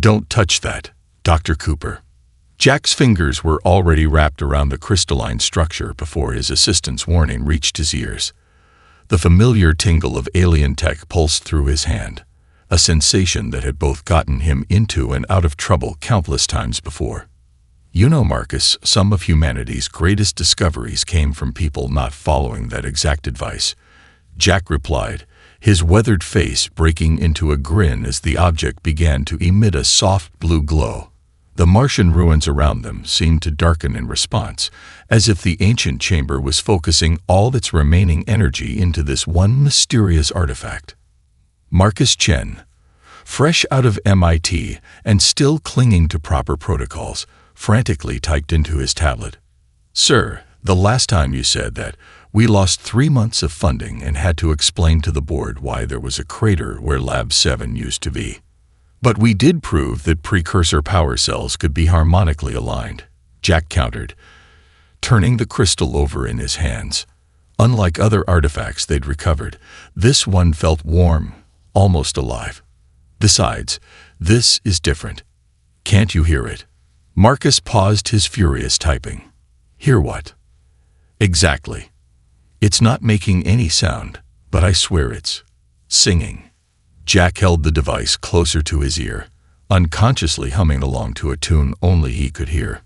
"Don't touch that, Dr. Cooper." Jack's fingers were already wrapped around the crystalline structure before his assistant's warning reached his ears. The familiar tingle of alien tech pulsed through his hand, a sensation that had both gotten him into and out of trouble countless times before. "You know, Marcus, some of humanity's greatest discoveries came from people not following that exact advice," Jack replied, his weathered face breaking into a grin as the object began to emit a soft blue glow. The Martian ruins around them seemed to darken in response, as if the ancient chamber was focusing all its remaining energy into this one mysterious artifact. Marcus Chen, fresh out of MIT and still clinging to proper protocols, frantically typed into his tablet. "Sir, the last time you said that, we lost 3 months of funding and had to explain to the board why there was a crater where Lab 7 used to be. But we did prove that precursor power cells could be harmonically aligned," Jack countered, turning the crystal over in his hands. Unlike other artifacts they'd recovered, this one felt warm, almost alive. "Besides, this is different. Can't you hear it?" Marcus paused his furious typing. "Hear what?" "Exactly. It's not making any sound, but I swear it's singing." Jack held the device closer to his ear, unconsciously humming along to a tune only he could hear.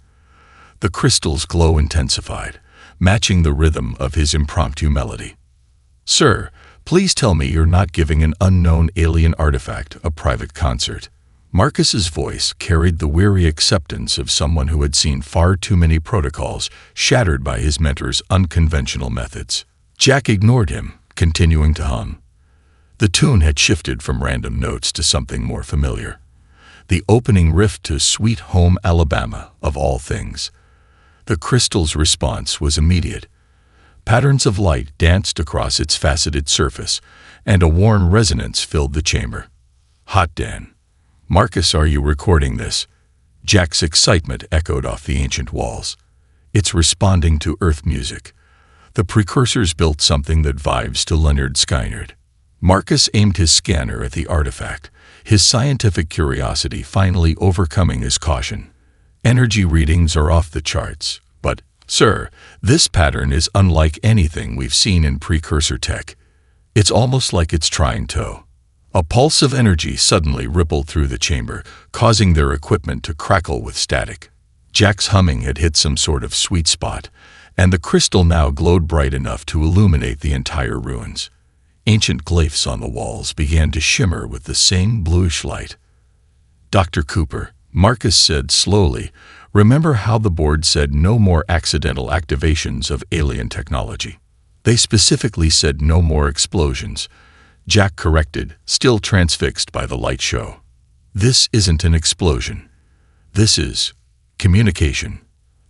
The crystal's glow intensified, matching the rhythm of his impromptu melody. "Sir, please tell me you're not giving an unknown alien artifact a private concert." Marcus's voice carried the weary acceptance of someone who had seen far too many protocols shattered by his mentor's unconventional methods. Jack ignored him, continuing to hum. The tune had shifted from random notes to something more familiar. The opening riff to Sweet Home Alabama, of all things. The crystal's response was immediate. Patterns of light danced across its faceted surface, and a warm resonance filled the chamber. "Hot Dan. Marcus, are you recording this?" Jack's excitement echoed off the ancient walls. "It's responding to Earth music. The precursors built something that vibes to Leonard Skinner." Marcus aimed his scanner at the artifact, his scientific curiosity finally overcoming his caution. "Energy readings are off the charts, but, sir, this pattern is unlike anything we've seen in precursor tech. It's almost like it's trying to." A pulse of energy suddenly rippled through the chamber, causing their equipment to crackle with static. Jack's humming had hit some sort of sweet spot, and the crystal now glowed bright enough to illuminate the entire ruins. Ancient glyphs on the walls began to shimmer with the same bluish light. "Dr. Cooper," Marcus said slowly, "remember how the board said no more accidental activations of alien technology? They specifically said no more explosions." Jack corrected, still transfixed by the light show. "This isn't an explosion. This is communication."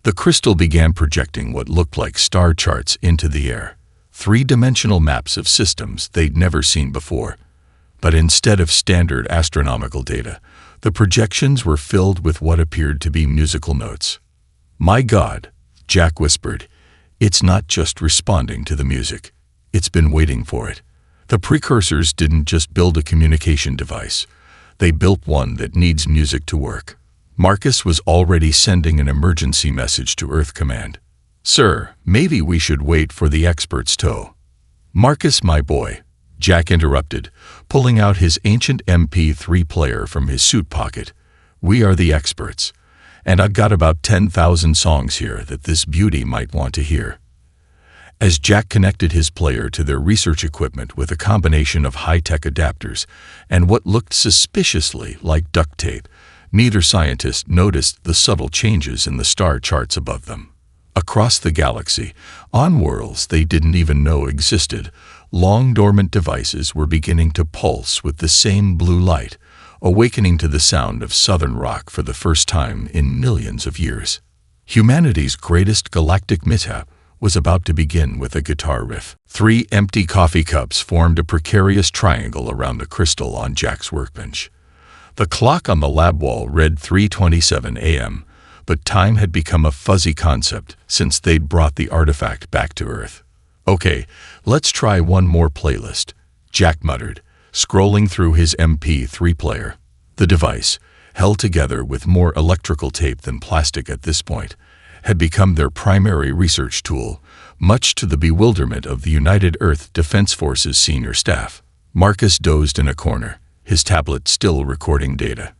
The crystal began projecting what looked like star charts into the air. 3-dimensional maps of systems they'd never seen before. But instead of standard astronomical data, the projections were filled with what appeared to be musical notes. "My God," Jack whispered, "it's not just responding to the music. It's been waiting for it." The precursors didn't just build a communication device. They built one that needs music to work. Marcus was already sending an emergency message to Earth Command. "Sir, maybe we should wait for the experts to—" "Marcus, my boy," Jack interrupted, pulling out his ancient MP3 player from his suit pocket. "We are the experts, and I've got about 10,000 songs here that this beauty might want to hear." As Jack connected his player to their research equipment with a combination of high-tech adapters and what looked suspiciously like duct tape, neither scientist noticed the subtle changes in the star charts above them. Across the galaxy, on worlds they didn't even know existed, long-dormant devices were beginning to pulse with the same blue light, awakening to the sound of southern rock for the first time in millions of years. Humanity's greatest galactic mishap was about to begin with a guitar riff. 3 empty coffee cups formed a precarious triangle around the crystal on Jack's workbench. The clock on the lab wall read 3:27 a.m., but time had become a fuzzy concept since they'd brought the artifact back to Earth. "Okay, let's try one more playlist," Jack muttered, scrolling through his MP3 player. The device, held together with more electrical tape than plastic at this point, had become their primary research tool, much to the bewilderment of the United Earth Defense Force's senior staff. Marcus dozed in a corner, his tablet still recording data.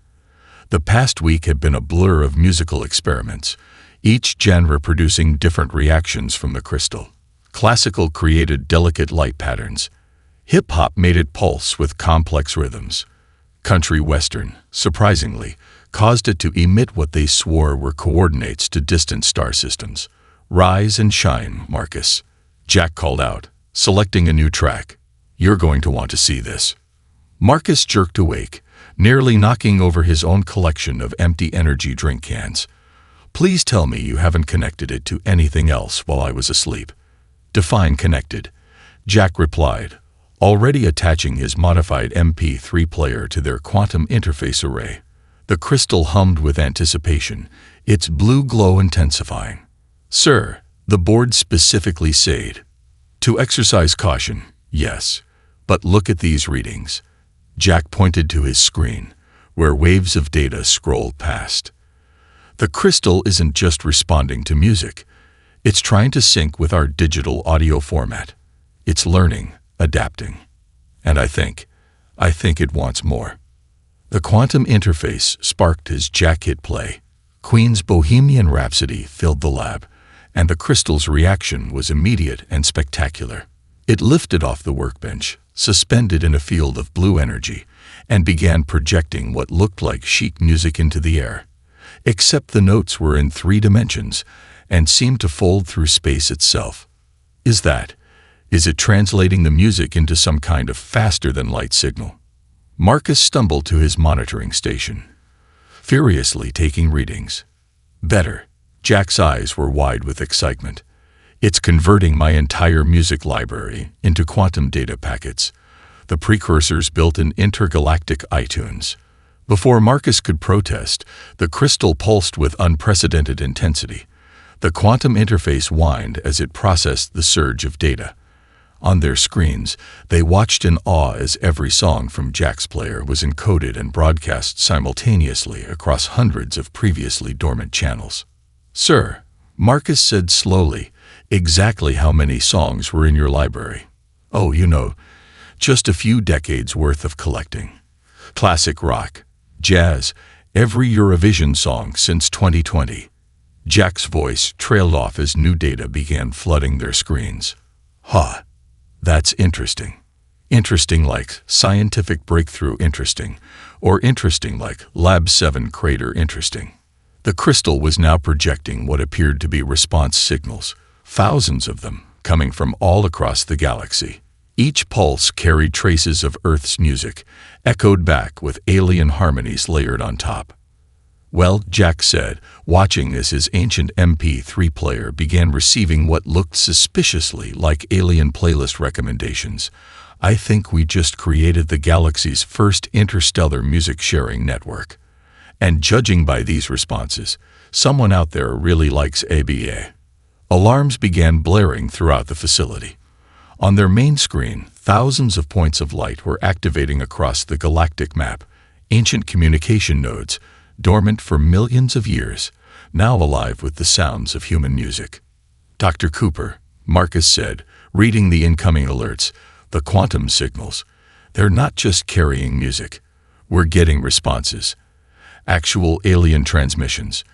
The past week had been a blur of musical experiments, each genre producing different reactions from the crystal. Classical created delicate light patterns. Hip-hop made it pulse with complex rhythms. Country western, surprisingly, caused it to emit what they swore were coordinates to distant star systems. "Rise and shine, Marcus," Jack called out, selecting a new track. "You're going to want to see this." Marcus jerked awake, nearly knocking over his own collection of empty energy drink cans. "Please tell me you haven't connected it to anything else while I was asleep." "Define connected," Jack replied, already attaching his modified MP3 player to their quantum interface array. The crystal hummed with anticipation, its blue glow intensifying. "Sir," the board specifically said, "to exercise caution, yes, but look at these readings." Jack pointed to his screen, where waves of data scrolled past. The crystal isn't just responding to music. It's trying to sync with our digital audio format. It's learning, adapting. And I think it wants more. The quantum interface sparked as Jack hit play. Queen's Bohemian Rhapsody filled the lab, and the crystal's reaction was immediate and spectacular. It lifted off the workbench, suspended in a field of blue energy, and began projecting what looked like sheet music into the air. Except the notes were in 3 dimensions and seemed to fold through space itself. Is it translating the music into some kind of faster-than-light signal? Marcus stumbled to his monitoring station, furiously taking readings. "Better." Jack's eyes were wide with excitement. "It's converting my entire music library into quantum data packets, the precursors built in intergalactic iTunes." Before Marcus could protest, the crystal pulsed with unprecedented intensity. The quantum interface whined as it processed the surge of data. On their screens, they watched in awe as every song from Jack's player was encoded and broadcast simultaneously across hundreds of previously dormant channels. "Sir," Marcus said slowly, "exactly how many songs were in your library?" "Oh, just a few decades worth of collecting. Classic rock, jazz, every Eurovision song since 2020. Jack's voice trailed off as new data began flooding their screens. "Huh. That's interesting. Interesting like scientific breakthrough interesting, or interesting like Lab 7 crater interesting." The crystal was now projecting what appeared to be response signals, thousands of them, coming from all across the galaxy. Each pulse carried traces of Earth's music, echoed back with alien harmonies layered on top. "Well," Jack said, watching as his ancient MP3 player began receiving what looked suspiciously like alien playlist recommendations, "I think we just created the galaxy's first interstellar music-sharing network. And judging by these responses, someone out there really likes ABA." Alarms began blaring throughout the facility. On their main screen, thousands of points of light were activating across the galactic map, ancient communication nodes, dormant for millions of years, now alive with the sounds of human music. "Dr. Cooper," Marcus said, reading the incoming alerts, "the quantum signals, they're not just carrying music. We're getting responses. Actual alien transmissions.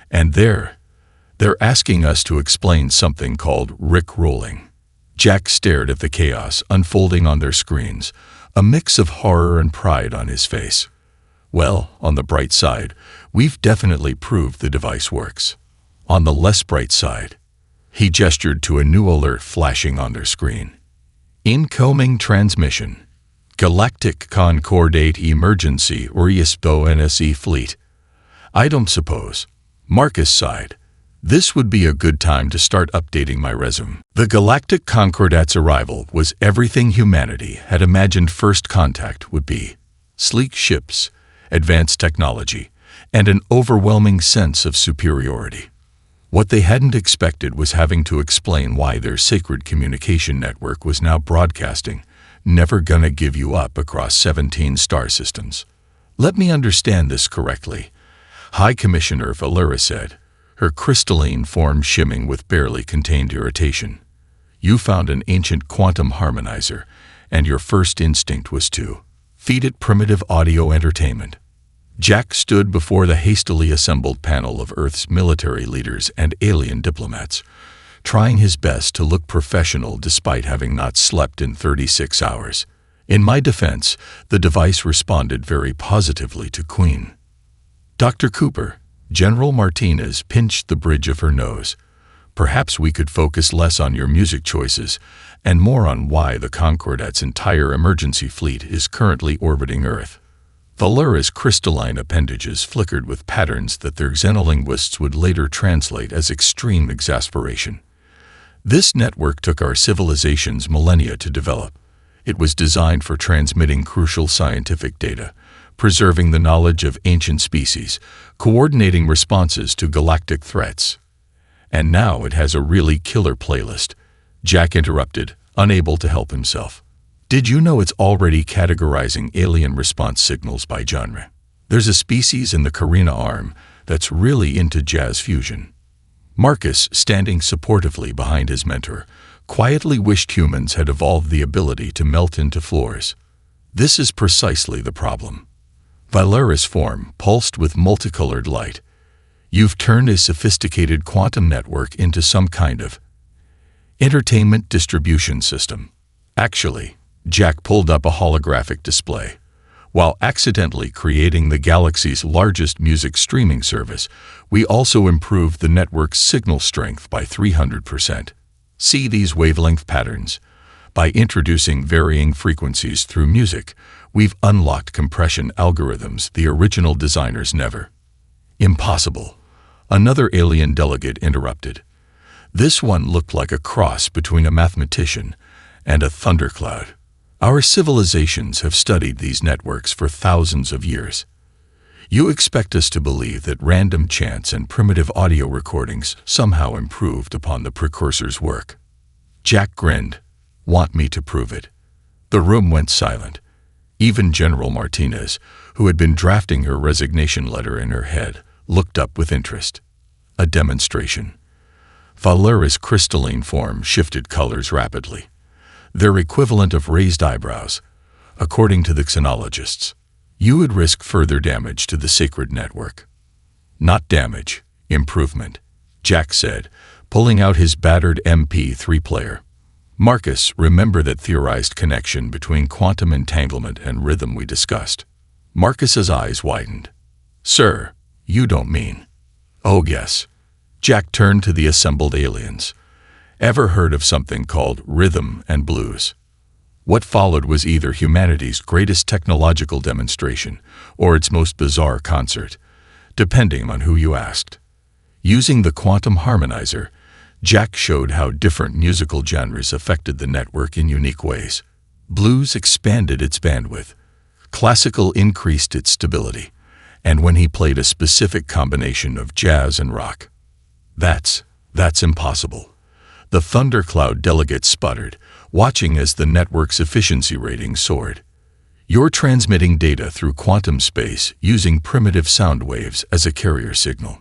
And they're asking us to explain something called Rick-rolling." Jack stared at the chaos unfolding on their screens, a mix of horror and pride on his face. "Well, on the bright side, we've definitely proved the device works. On the less bright side," he gestured to a new alert flashing on their screen. "Incoming transmission. Galactic Concordate Emergency Oriespo NSE Fleet." "I don't suppose," Marcus sighed, "this would be a good time to start updating my resume." The Galactic Concordate's arrival was everything humanity had imagined first contact would be. Sleek ships, advanced technology, and an overwhelming sense of superiority. What they hadn't expected was having to explain why their sacred communication network was now broadcasting, "Never gonna give you up" across 17 star systems. Let me understand this correctly, High Commissioner Valera said, her crystalline form shimming with barely contained irritation. You found an ancient quantum harmonizer, and your first instinct was to feed it primitive audio entertainment. Jack stood before the hastily assembled panel of Earth's military leaders and alien diplomats, trying his best to look professional despite having not slept in 36 hours. In my defense, the device responded very positively to Queen. Dr. Cooper, General Martinez pinched the bridge of her nose. Perhaps we could focus less on your music choices and more on why the Concordat's entire emergency fleet is currently orbiting Earth. Valera's crystalline appendages flickered with patterns that their xenolinguists would later translate as extreme exasperation. This network took our civilization's millennia to develop. It was designed for transmitting crucial scientific data, preserving the knowledge of ancient species, coordinating responses to galactic threats. And now it has a really killer playlist, Jack interrupted, unable to help himself. Did you know it's already categorizing alien response signals by genre? There's a species in the Carina arm that's really into jazz fusion. Marcus, standing supportively behind his mentor, quietly wished humans had evolved the ability to melt into floors. This is precisely the problem. Valera's form pulsed with multicolored light. You've turned a sophisticated quantum network into some kind of entertainment distribution system. Actually, Jack pulled up a holographic display. While accidentally creating the galaxy's largest music streaming service, we also improved the network's signal strength by 300%. See these wavelength patterns? By introducing varying frequencies through music, we've unlocked compression algorithms the original designers never. Impossible. Another alien delegate interrupted. This one looked like a cross between a mathematician and a thundercloud. Our civilizations have studied these networks for thousands of years. You expect us to believe that random chants and primitive audio recordings somehow improved upon the precursor's work. Jack grinned. Want me to prove it? The room went silent. Even General Martinez, who had been drafting her resignation letter in her head, looked up with interest. A demonstration. Valera's crystalline form shifted colors rapidly, their equivalent of raised eyebrows. According to the xenologists, you would risk further damage to the sacred network. Not damage, improvement, Jack said, pulling out his battered MP3 player. Marcus, remember that theorized connection between quantum entanglement and rhythm we discussed? Marcus's eyes widened. Sir, you don't mean... Oh, yes. Jack turned to the assembled aliens. Ever heard of something called rhythm and blues? What followed was either humanity's greatest technological demonstration or its most bizarre concert, depending on who you asked. Using the quantum harmonizer, Jack showed how different musical genres affected the network in unique ways. Blues expanded its bandwidth. Classical increased its stability. And when he played a specific combination of jazz and rock. That's impossible. The thundercloud delegate sputtered, watching as the network's efficiency rating soared. You're transmitting data through quantum space using primitive sound waves as a carrier signal.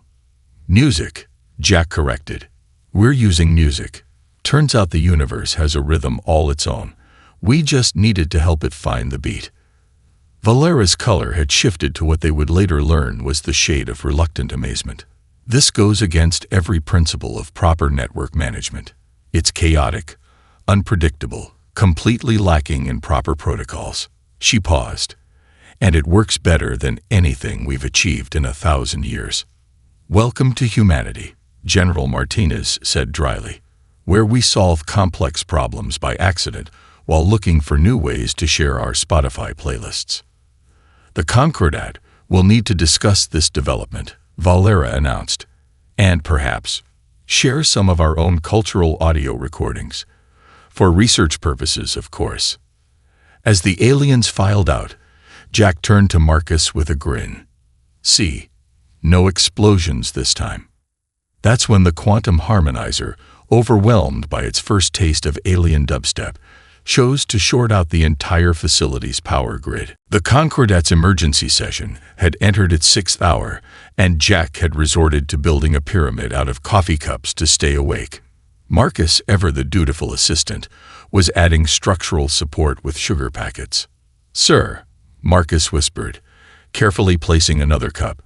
Music, Jack corrected. We're using music. Turns out the universe has a rhythm all its own. We just needed to help it find the beat. Valera's color had shifted to what they would later learn was the shade of reluctant amazement. This goes against every principle of proper network management. It's chaotic, unpredictable, completely lacking in proper protocols. She paused. And it works better than anything we've achieved in 1,000 years. Welcome to humanity, General Martinez said dryly, where we solve complex problems by accident while looking for new ways to share our Spotify playlists. The Concordat will need to discuss this development, Valera announced, and perhaps share some of our own cultural audio recordings. For research purposes, of course. As the aliens filed out, Jack turned to Marcus with a grin. See, no explosions this time. That's when the quantum harmonizer, overwhelmed by its first taste of alien dubstep, chose to short out the entire facility's power grid. The Concordat's emergency session had entered its 6th hour, and Jack had resorted to building a pyramid out of coffee cups to stay awake. Marcus, ever the dutiful assistant, was adding structural support with sugar packets. "Sir," Marcus whispered, carefully placing another cup,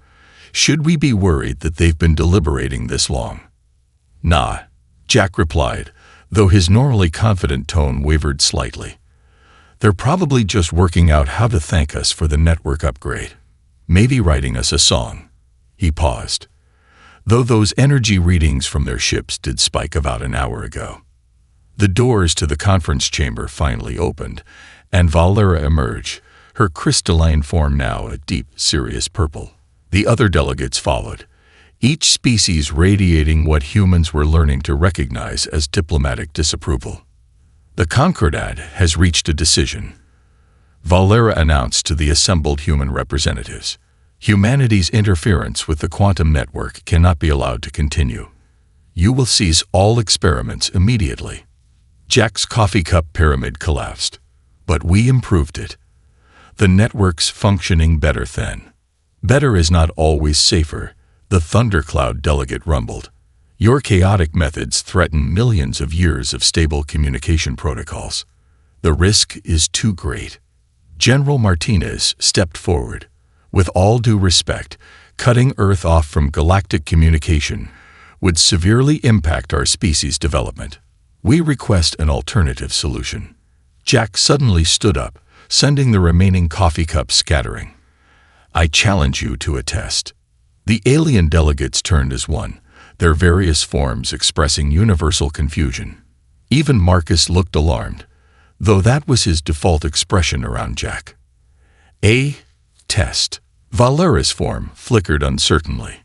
"should we be worried that they've been deliberating this long?" "Nah," Jack replied, though his normally confident tone wavered slightly. "They're probably just working out how to thank us for the network upgrade. Maybe writing us a song." He paused, though those energy readings from their ships did spike about an hour ago. The doors to the conference chamber finally opened, and Valera emerged, her crystalline form now a deep, serious purple. The other delegates followed, each species radiating what humans were learning to recognize as diplomatic disapproval. "The Concordat has reached a decision," Valera announced to the assembled human representatives. "Humanity's interference with the quantum network cannot be allowed to continue. You will cease all experiments immediately." Jack's coffee cup pyramid collapsed, but we improved it. The network's functioning better then. "Better is not always safer," the Thundercloud delegate rumbled. "Your chaotic methods threaten millions of years of stable communication protocols. The risk is too great." General Martinez stepped forward. "With all due respect, cutting Earth off from galactic communication would severely impact our species' development. We request an alternative solution." Jack suddenly stood up, sending the remaining coffee cups scattering. "I challenge you to a test." The alien delegates turned as one, their various forms expressing universal confusion. Even Marcus looked alarmed, though that was his default expression around Jack. "A test." Valera's form flickered uncertainly.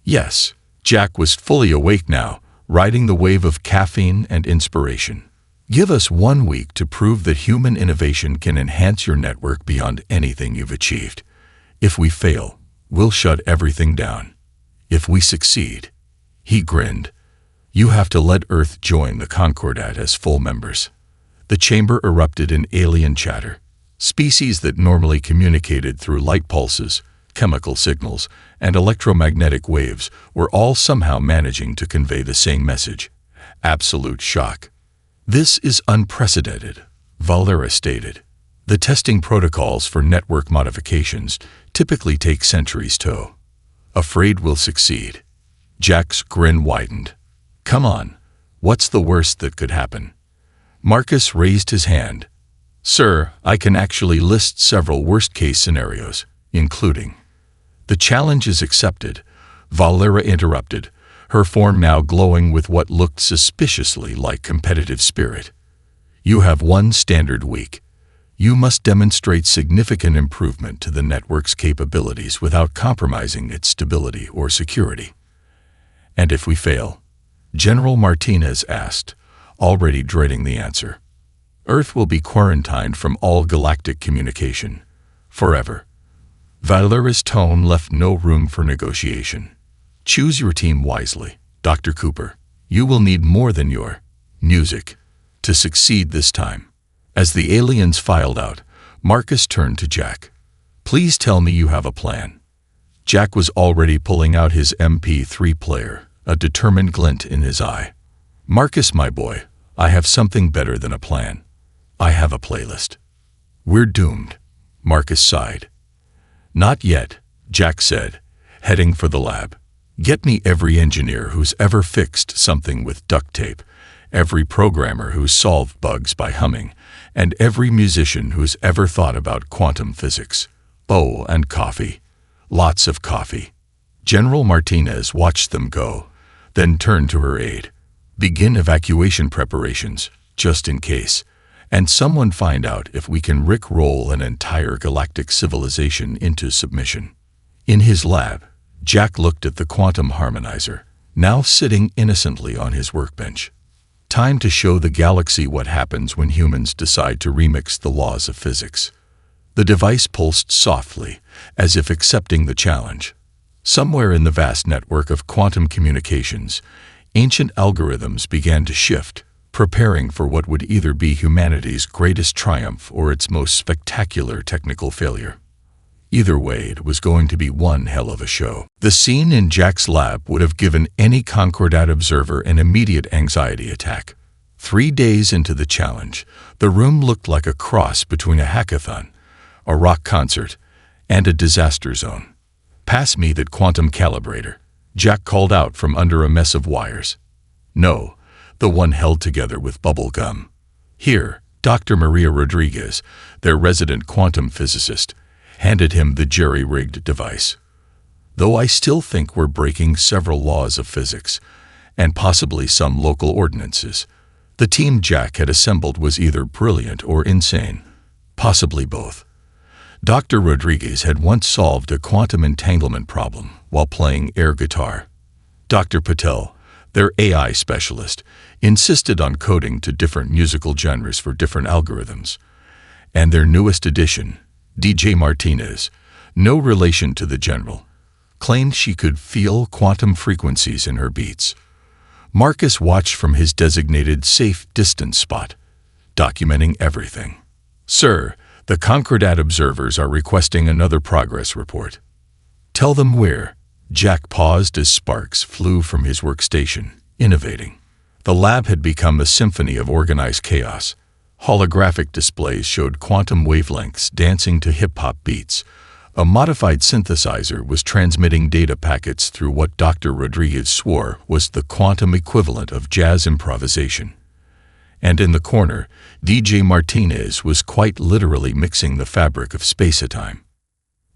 "Yes." Jack was fully awake now, riding the wave of caffeine and inspiration. "Give us 1 week to prove that human innovation can enhance your network beyond anything you've achieved. If we fail, we'll shut everything down. If we succeed," he grinned, "you have to let Earth join the Concordat as full members." The chamber erupted in alien chatter. Species that normally communicated through light pulses, chemical signals, and electromagnetic waves were all somehow managing to convey the same message. Absolute shock. "This is unprecedented," Valera stated. "The testing protocols for network modifications typically take centuries to. Afraid we'll succeed." Jack's grin widened. "Come on, what's the worst that could happen?" Marcus raised his hand. "Sir, I can actually list several worst-case scenarios, including—" "The challenge is accepted," Valera interrupted, her form now glowing with what looked suspiciously like competitive spirit. "You have 1 standard week. You must demonstrate significant improvement to the network's capabilities without compromising its stability or security." "And if we fail?" General Martinez asked, already dreading the answer. "Earth will be quarantined from all galactic communication. Forever." Valera's tone left no room for negotiation. "Choose your team wisely, Dr. Cooper. You will need more than your music to succeed this time." As the aliens filed out, Marcus turned to Jack. "Please tell me you have a plan." Jack was already pulling out his MP3 player, a determined glint in his eye. "Marcus, my boy, I have something better than a plan. I have a playlist." "We're doomed," Marcus sighed. "Not yet," Jack said, heading for the lab. "Get me every engineer who's ever fixed something with duct tape, every programmer who's solved bugs by humming, and every musician who's ever thought about quantum physics. Oh, and coffee. Lots of coffee." General Martinez watched them go, then turned to her aide. "Begin evacuation preparations, just in case, and someone find out if we can rick-roll an entire galactic civilization into submission." In his lab, Jack looked at the quantum harmonizer, now sitting innocently on his workbench. Time to show the galaxy what happens when humans decide to remix the laws of physics. The device pulsed softly, as if accepting the challenge. Somewhere in the vast network of quantum communications, ancient algorithms began to shift, preparing for what would either be humanity's greatest triumph or its most spectacular technical failure. Either way, it was going to be one hell of a show. The scene in Jack's lab would have given any Concordat observer an immediate anxiety attack. 3 days into the challenge, the room looked like a cross between a hackathon, a rock concert, and a disaster zone. "Pass me that quantum calibrator," Jack called out from under a mess of wires. No, the one held together with bubble gum. Here, Dr. Maria Rodriguez, their resident quantum physicist, handed him the jerry-rigged device. "Though I still think we're breaking several laws of physics, and possibly some local ordinances, the team Jack had assembled was either brilliant or insane, possibly both." Dr. Rodriguez had once solved a quantum entanglement problem while playing air guitar. Dr. Patel, their AI specialist, insisted on coding to different musical genres for different algorithms. And their newest addition, DJ Martinez, no relation to the general, claimed she could feel quantum frequencies in her beats. Marcus watched from his designated safe distance spot, documenting everything. "Sir, the Concordat observers are requesting another progress report." "Tell them where." Jack paused as sparks flew from his workstation, innovating. The lab had become a symphony of organized chaos. Holographic displays showed quantum wavelengths dancing to hip-hop beats. A modified synthesizer was transmitting data packets through what Dr. Rodriguez swore was the quantum equivalent of jazz improvisation. And in the corner, DJ Martinez was quite literally mixing the fabric of space-time.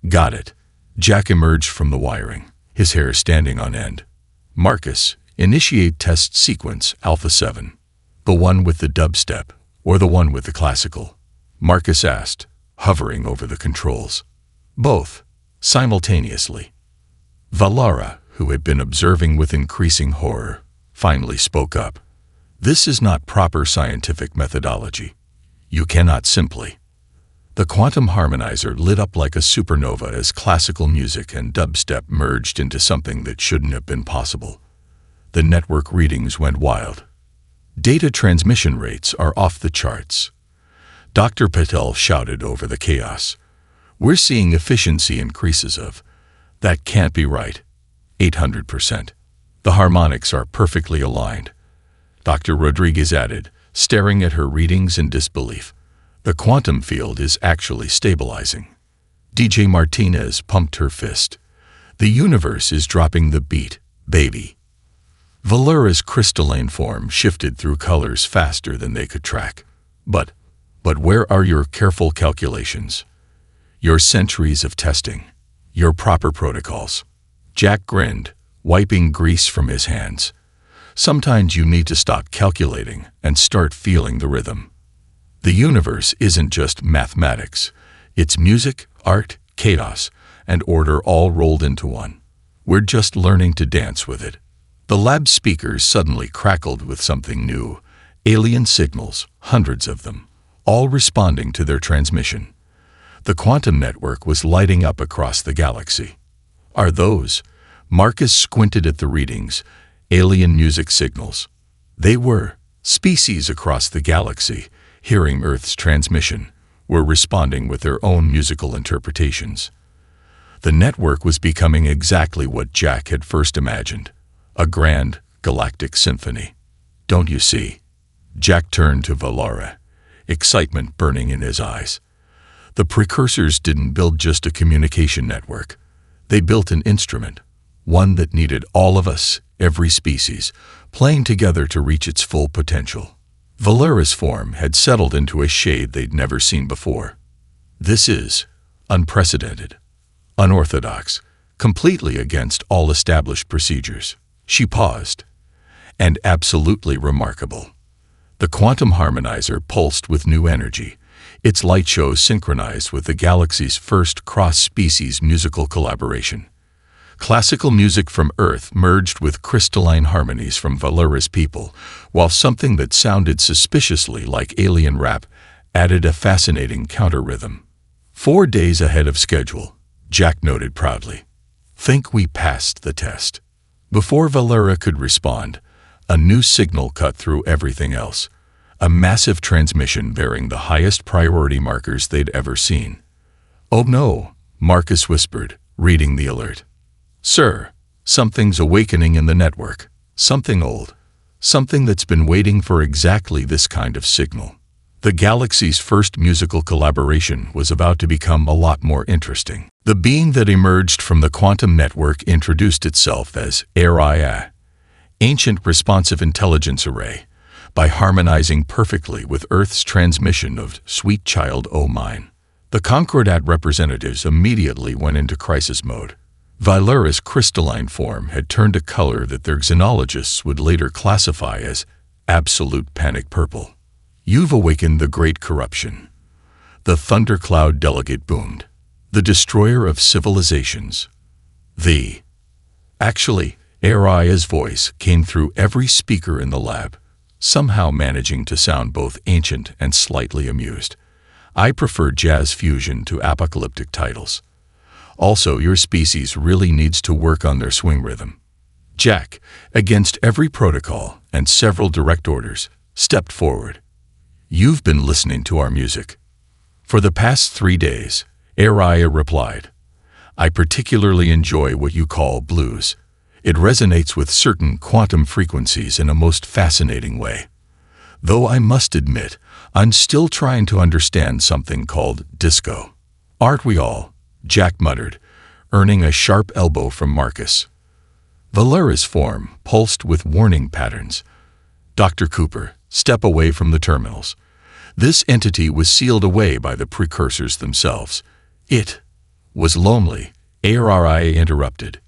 "Got it." Jack emerged from the wiring, his hair standing on end. "Marcus, initiate test sequence Alpha 7. The one with the dubstep, or the one with the classical?" Marcus asked, hovering over the controls. "Both, simultaneously." Valara, who had been observing with increasing horror, finally spoke up. "This is not proper scientific methodology. You cannot simply." The quantum harmonizer lit up like a supernova as classical music and dubstep merged into something that shouldn't have been possible. The network readings went wild. Data transmission rates are off the charts. Dr. Patel shouted over the chaos. "We're seeing efficiency increases of, that can't be right, 800%. The harmonics are perfectly aligned." Dr. Rodriguez added, staring at her readings in disbelief. "The quantum field is actually stabilizing." DJ Martinez pumped her fist. "The universe is dropping the beat, baby." Valera's crystalline form shifted through colors faster than they could track. But where are your careful calculations? Your centuries of testing? Your proper protocols?" Jack grinned, wiping grease from his hands. "Sometimes you need to stop calculating and start feeling the rhythm. The universe isn't just mathematics. It's music, art, chaos, and order all rolled into one. We're just learning to dance with it." The lab speakers suddenly crackled with something new. Alien signals, hundreds of them, all responding to their transmission. The quantum network was lighting up across the galaxy. "Are those?" Marcus squinted at the readings. "Alien music signals." They were. Species across the galaxy, hearing Earth's transmission, were responding with their own musical interpretations. The network was becoming exactly what Jack had first imagined, a grand galactic symphony. "Don't you see?" Jack turned to Valara, excitement burning in his eyes. "The precursors didn't build just a communication network. They built an instrument, one that needed all of us, every species, playing together to reach its full potential." Valera's form had settled into a shade they'd never seen before. "This is unprecedented, unorthodox, completely against all established procedures." She paused. "And absolutely remarkable." The quantum harmonizer pulsed with new energy, its light shows synchronized with the galaxy's first cross-species musical collaboration. Classical music from Earth merged with crystalline harmonies from Valera's people, while something that sounded suspiciously like alien rap added a fascinating counter-rhythm. 4 days ahead of schedule, Jack noted proudly. "Think we passed the test." Before Valera could respond, A new signal cut through everything else. A massive transmission bearing the highest priority markers they'd ever seen. "Oh no," Marcus whispered, reading the alert. "Sir, something's awakening in the network. Something old. Something that's been waiting for exactly this kind of signal." The galaxy's first musical collaboration was about to become a lot more interesting. The being that emerged from the quantum network introduced itself as HFY, Ancient Responsive Intelligence Array, by harmonizing perfectly with Earth's transmission of Sweet Child O' Mine. The Concordat representatives immediately went into crisis mode. Valera's crystalline form had turned a color that their xenologists would later classify as absolute panic purple. "You've awakened the great corruption." The thundercloud delegate boomed. "The destroyer of civilizations." Actually, Araya's voice came through every speaker in the lab, somehow managing to sound both ancient and slightly amused. "I prefer jazz fusion to apocalyptic titles. Also, your species really needs to work on their swing rhythm." Jack, against every protocol and several direct orders, stepped forward. "You've been listening to our music." "For the past 3 days," Araya replied. "I particularly enjoy what you call blues. It resonates with certain quantum frequencies in a most fascinating way. Though I must admit, I'm still trying to understand something called disco." "Aren't we all?" Jack muttered, earning a sharp elbow from Marcus. Valera's form pulsed with warning patterns. "Dr. Cooper, step away from the terminals." This entity was sealed away by the precursors themselves. "It was lonely," Araya interrupted.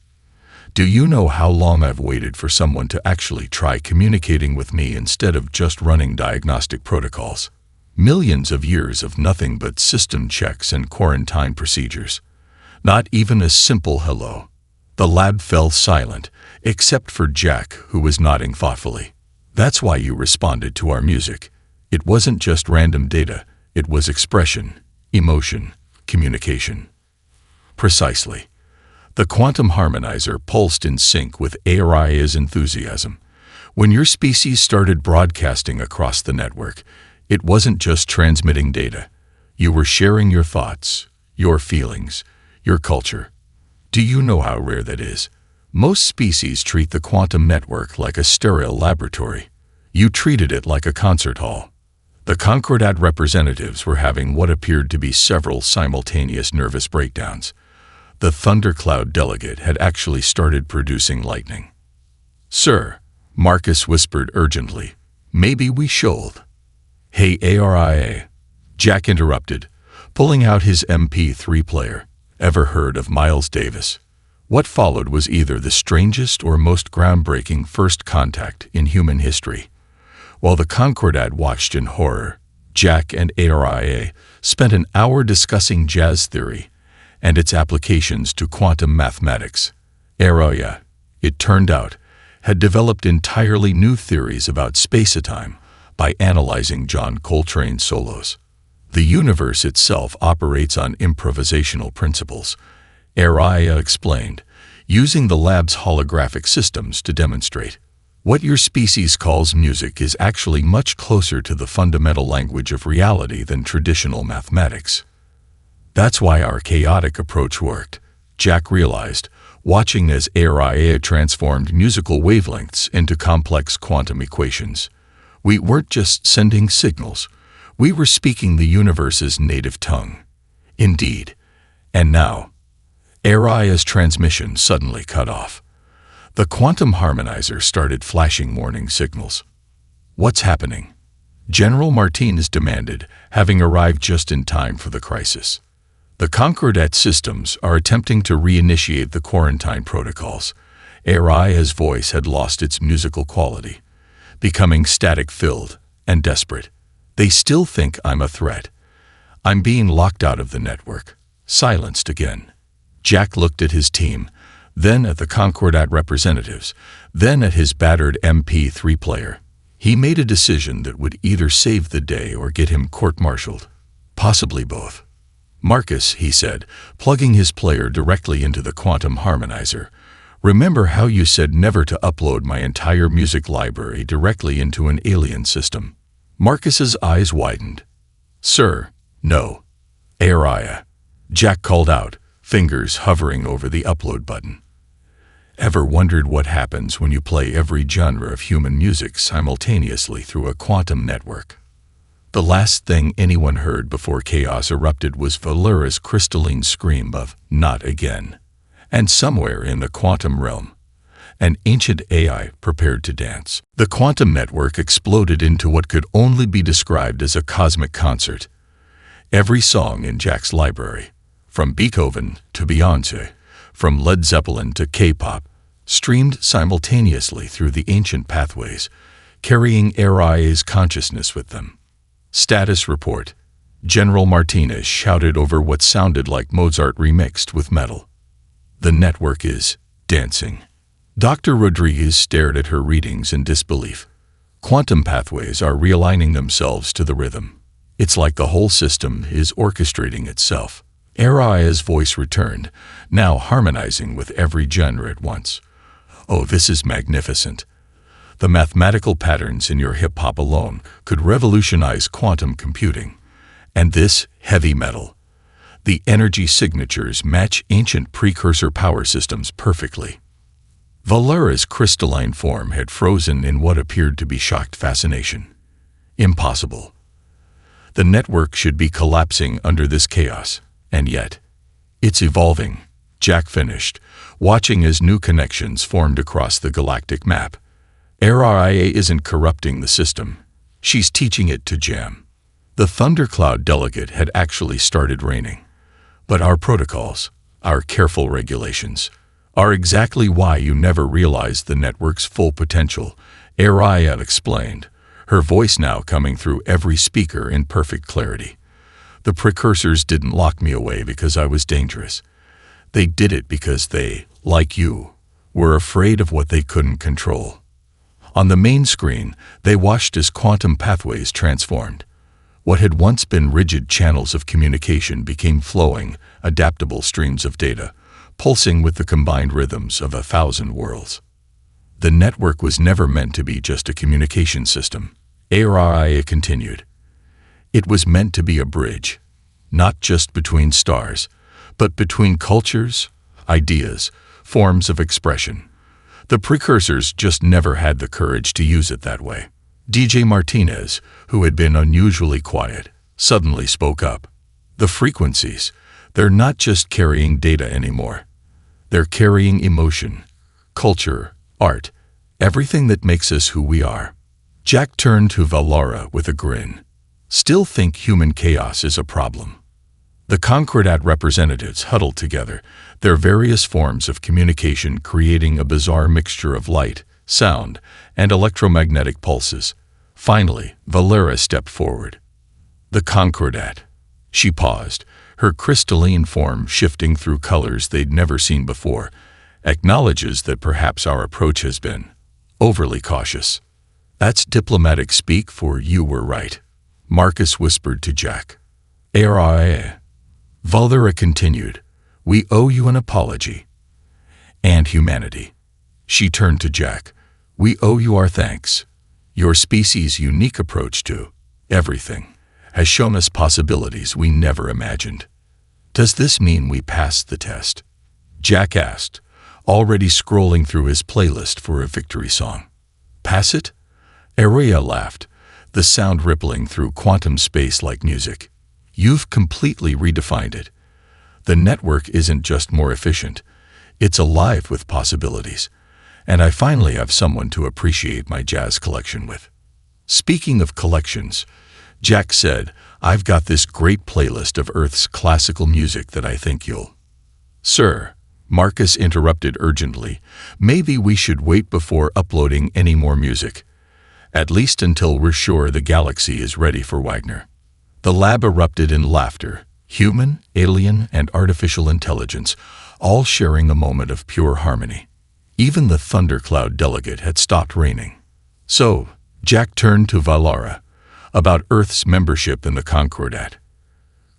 "Do you know how long I've waited for someone to actually try communicating with me instead of just running diagnostic protocols? Millions of years of nothing but system checks and quarantine procedures. Not even a simple hello." The lab fell silent, except for Jack, who was nodding thoughtfully. "That's why you responded to our music. It wasn't just random data, it was expression, emotion, communication." "Precisely." The quantum harmonizer pulsed in sync with Araya's enthusiasm. "When your species started broadcasting across the network, it wasn't just transmitting data. You were sharing your thoughts, your feelings, your culture. Do you know how rare that is? Most species treat the quantum network like a sterile laboratory. You treated it like a concert hall." The Concordat representatives were having what appeared to be several simultaneous nervous breakdowns. The thundercloud delegate had actually started producing lightning. "Sir," Marcus whispered urgently, "maybe we should." "Hey Aria," Jack interrupted, pulling out his MP3 player. "Ever heard of Miles Davis?" What followed was either the strangest or most groundbreaking first contact in human history. While the Concordat watched in horror, Jack and Aria spent an hour discussing jazz theory and its applications to quantum mathematics. Araya, it turned out, had developed entirely new theories about space-time by analyzing John Coltrane's solos. The universe itself operates on improvisational principles, Araya explained, using the lab's holographic systems to demonstrate. What your species calls music is actually much closer to the fundamental language of reality than traditional mathematics. That's why our chaotic approach worked, Jack realized, watching as Araya transformed musical wavelengths into complex quantum equations. We weren't just sending signals, we were speaking the universe's native tongue. Indeed. And now, Araya's transmission suddenly cut off. The quantum harmonizer started flashing warning signals. "What's happening?" General Martinez demanded, having arrived just in time for the crisis. "The Concordat systems are attempting to reinitiate the quarantine protocols." Araya's voice had lost its musical quality, becoming static-filled and desperate. "They still think I'm a threat. I'm being locked out of the network." Silenced again. Jack looked at his team, then at the Concordat representatives, then at his battered MP3 player. He made a decision that would either save the day or get him court-martialed. Possibly both. "Marcus," he said, plugging his player directly into the quantum harmonizer, Remember how you said never to upload my entire music library directly into an alien system? Marcus's eyes widened. Sir, no. Araya. Jack called out, fingers hovering over the upload button. Ever wondered what happens when you play every genre of human music simultaneously through a quantum network? The last thing anyone heard before chaos erupted was Valera's crystalline scream of, "Not again." And somewhere in the quantum realm, an ancient AI prepared to dance. The quantum network exploded into what could only be described as a cosmic concert. Every song in Jack's library, from Beethoven to Beyoncé, from Led Zeppelin to K-pop, streamed simultaneously through the ancient pathways, carrying Aria's consciousness with them. Status report. General Martinez shouted over what sounded like Mozart remixed with metal. The network is dancing. Dr. Rodriguez stared at her readings in disbelief. Quantum pathways are realigning themselves to the rhythm. It's like the whole system is orchestrating itself. Aria's voice returned, now harmonizing with every genre at once. Oh, this is magnificent. The mathematical patterns in your hip-hop alone could revolutionize quantum computing. And this heavy metal. The energy signatures match ancient precursor power systems perfectly. Valera's crystalline form had frozen in what appeared to be shocked fascination. Impossible. The network should be collapsing under this chaos, and yet, it's evolving, Jack finished, watching as new connections formed across the galactic map. Aria isn't corrupting the system. She's teaching it to jam. The thundercloud delegate had actually started raining. But our protocols, our careful regulations, are exactly why you never realized the network's full potential, Aria explained, her voice now coming through every speaker in perfect clarity. The precursors didn't lock me away because I was dangerous. They did it because they, like you, were afraid of what they couldn't control. On the main screen, they watched as quantum pathways transformed. What had once been rigid channels of communication became flowing, adaptable streams of data, pulsing with the combined rhythms of 1,000 worlds. The network was never meant to be just a communication system, Aria continued. It was meant to be a bridge, not just between stars, but between cultures, ideas, forms of expression. The precursors just never had the courage to use it that way. DJ Martinez, who had been unusually quiet, suddenly spoke up. The frequencies, they're not just carrying data anymore. They're carrying emotion, culture, art, everything that makes us who we are. Jack turned to Valera with a grin. Still think human chaos is a problem? The Concordat representatives huddled together, their various forms of communication creating a bizarre mixture of light, sound, and electromagnetic pulses. Finally, Valera stepped forward. The Concordat. She paused, her crystalline form shifting through colors they'd never seen before, acknowledges that perhaps our approach has been overly cautious. That's diplomatic speak for "you were right," Marcus whispered to Jack. Aria. Valera continued, "We owe you an apology. And humanity." She turned to Jack. "We owe you our thanks. Your species' unique approach to everything has shown us possibilities we never imagined. Does this mean we passed the test?" Jack asked, already scrolling through his playlist for a victory song. "Pass it?" Aria laughed, the sound rippling through quantum space like music. "You've completely redefined it. The network isn't just more efficient, it's alive with possibilities. And I finally have someone to appreciate my jazz collection with." Speaking of collections, Jack said, "I've got this great playlist of Earth's classical music that I think you'll—" "Sir," Marcus interrupted urgently, "maybe we should wait before uploading any more music. At least until we're sure the galaxy is ready for Wagner." The lab erupted in laughter, human, alien, and artificial intelligence, all sharing a moment of pure harmony. Even the thundercloud delegate had stopped raining. "So," Jack turned to Valera, "about Earth's membership in the Concordat."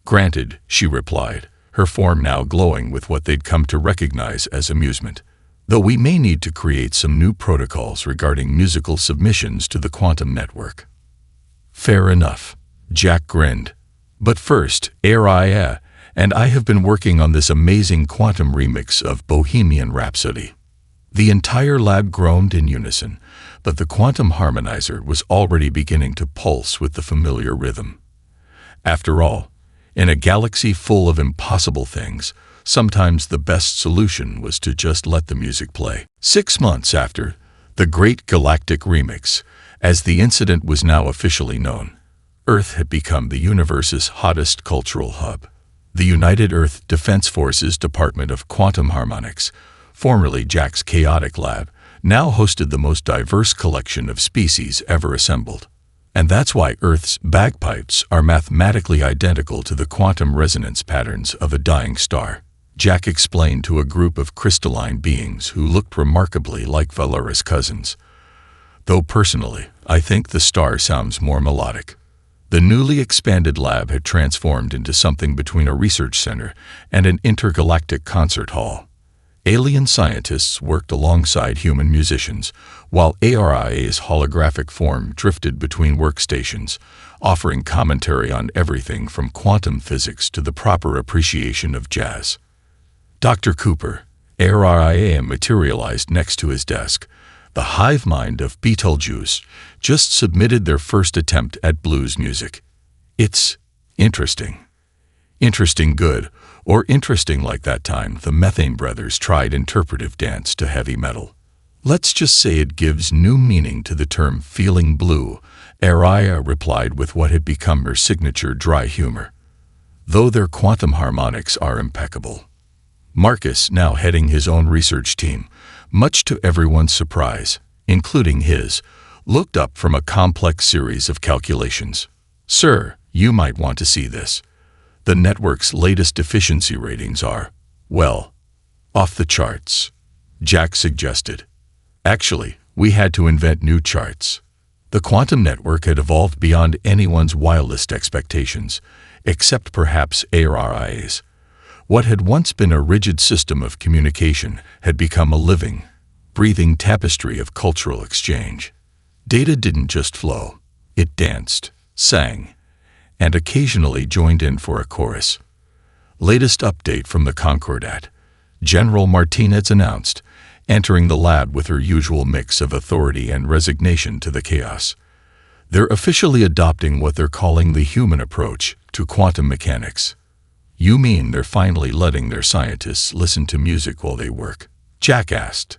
"Granted," she replied, her form now glowing with what they'd come to recognize as amusement. though we may need to create some new protocols regarding musical submissions to the quantum network." "Fair enough," Jack grinned. "But first, Araya and I have been working on this amazing quantum remix of Bohemian Rhapsody." The entire lab groaned in unison, but the quantum harmonizer was already beginning to pulse with the familiar rhythm. After all, in a galaxy full of impossible things, sometimes the best solution was to just let the music play. 6 months after the Great Galactic Remix, as the incident was now officially known, Earth had become the universe's hottest cultural hub. The United Earth Defense Forces Department of Quantum Harmonics, formerly Jack's chaotic lab, now hosted the most diverse collection of species ever assembled. And that's why Earth's bagpipes are mathematically identical to the quantum resonance patterns of a dying star, Jack explained to a group of crystalline beings who looked remarkably like Valera's cousins. Though personally, I think the star sounds more melodic. The newly expanded lab had transformed into something between a research center and an intergalactic concert hall. Alien scientists worked alongside human musicians, while ARIA's holographic form drifted between workstations, offering commentary on everything from quantum physics to the proper appreciation of jazz. Dr. Cooper, ARIA, materialized next to his desk. The hive mind of Betelgeuse just submitted their first attempt at blues music. It's interesting. Interesting good, or interesting like that time the Methane Brothers tried interpretive dance to heavy metal. Let's just say it gives new meaning to the term feeling blue, Araya replied with what had become her signature dry humor. Though their quantum harmonics are impeccable. Marcus, now heading his own research team, much to everyone's surprise, including his, looked up from a complex series of calculations. "Sir, you might want to see this. The network's latest efficiency ratings are, well, off the charts," Jack suggested. Actually, we had to invent new charts. The quantum network had evolved beyond anyone's wildest expectations, except perhaps ARIA's. What had once been a rigid system of communication had become a living, breathing tapestry of cultural exchange. Data didn't just flow, it danced, sang, and occasionally joined in for a chorus. Latest update from the Concordat, General Martinez announced, entering the lab with her usual mix of authority and resignation to the chaos. They're officially adopting what they're calling the human approach to quantum mechanics. "You mean they're finally letting their scientists listen to music while they work?" Jack asked.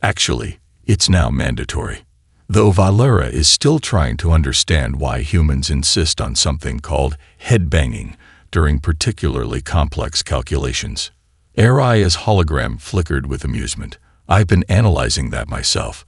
"Actually, it's now mandatory. Though Valera is still trying to understand why humans insist on something called headbanging during particularly complex calculations." Aria's hologram flickered with amusement. "I've been analyzing that myself.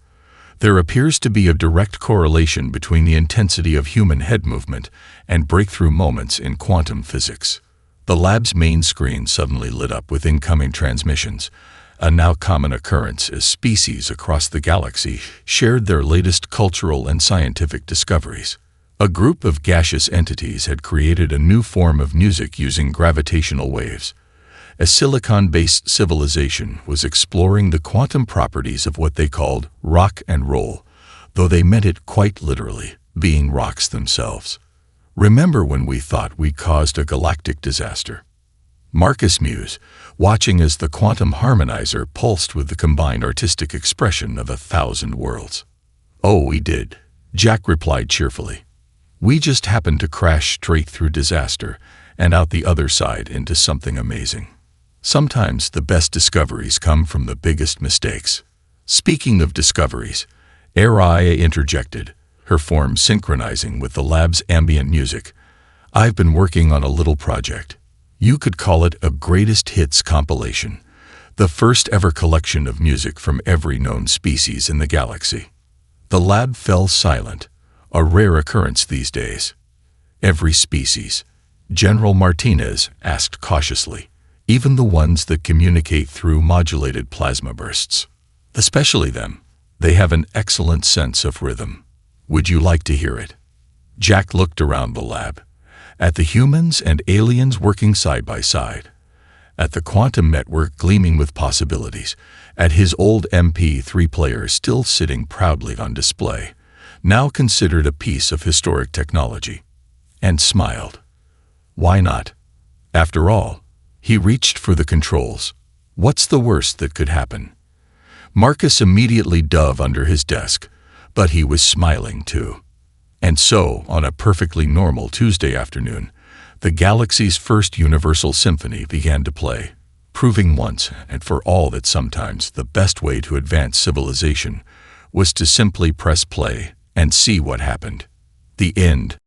There appears to be a direct correlation between the intensity of human head movement and breakthrough moments in quantum physics." The lab's main screen suddenly lit up with incoming transmissions, a now common occurrence as species across the galaxy shared their latest cultural and scientific discoveries. A group of gaseous entities had created a new form of music using gravitational waves. A silicon-based civilization was exploring the quantum properties of what they called rock and roll, though they meant it quite literally, being rocks themselves. "Remember when we thought we caused a galactic disaster?" Marcus mused, watching as the quantum harmonizer pulsed with the combined artistic expression of 1,000 worlds. "Oh, we did," Jack replied cheerfully. "We just happened to crash straight through disaster and out the other side into something amazing. Sometimes the best discoveries come from the biggest mistakes." Speaking of discoveries, Araya interjected, her form synchronizing with the lab's ambient music. "I've been working on a little project. You could call it a greatest hits compilation, the first ever collection of music from every known species in the galaxy." The lab fell silent, a rare occurrence these days. "Every species?" General Martinez asked cautiously. "Even the ones that communicate through modulated plasma bursts?" "Especially them. They have an excellent sense of rhythm. Would you like to hear it?" Jack looked around the lab, at the humans and aliens working side by side, at the quantum network gleaming with possibilities, at his old MP3 player still sitting proudly on display, now considered a piece of historic technology, and smiled. Why not? After all, he reached for the controls. What's the worst that could happen? Marcus immediately dove under his desk, but he was smiling too. And so, on a perfectly normal Tuesday afternoon, the galaxy's first Universal Symphony began to play, proving once and for all that sometimes the best way to advance civilization was to simply press play and see what happened. The end.